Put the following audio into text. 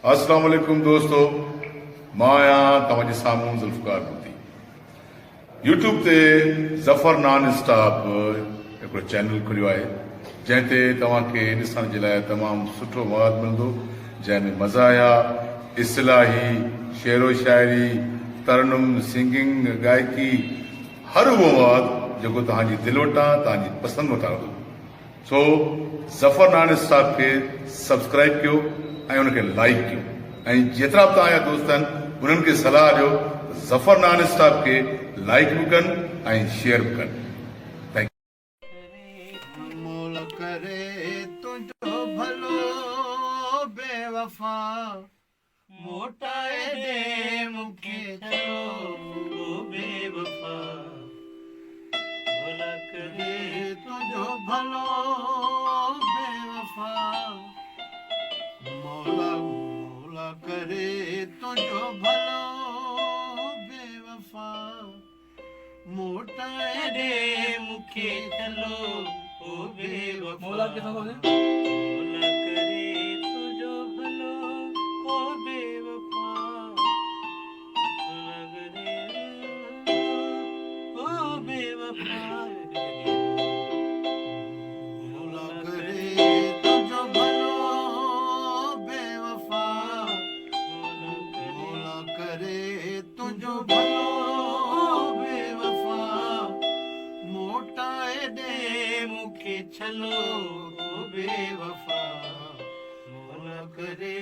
अस्सलाम वालेकुम दोस्तों, मां आहियां तव्हांजे साम्हूं ज़ुल्फ़कार बुद्धी। यूट्यूब ते ज़फ़र नान स्टॉप हिकिड़ो चैनल खुलियो आहे जंहिं ते तव्हांखे ॾिसण जे लाइ तमामु सुठो मवाद मिलंदो, जंहिंमें मज़ाया, इस्लाही, शेरो शाइरी, तरनुम, सिंगिंग, गायकी, हर उहो मवाद जेको तव्हांजी दिलवटां तव्हांजी पसंदि मुताबिक़। सो ज़फ़र नान स्टॉप खे सब्सक्राइब कयो ऐं उनखे लाइक कयो ऐं जेतिरा बि तव्हांजा दोस्त आहिनि उन्हनि खे सलाह ॾियो ज़फ़र नान स्टॉप खे लाइक बि कनि ऐं शेयर बि कनि। थैंक मोल करे तुझो भलो बेवफा मोटाए दे मुखे चलो बेवफा मोल करे तुझो भलो बेवफा मोला करे तुझो भलो बेवफा मोटाए दे मुखे चलो ओ बेवफा मोला करे तुझो भलो ओ बेवफा मोला करे ओ बेवफा मोला करे तुझो भलो बेवफा मोला करे तुझो भलो बेवफा मोटाए दे मुखे छलो ओ बेवफा मोला करे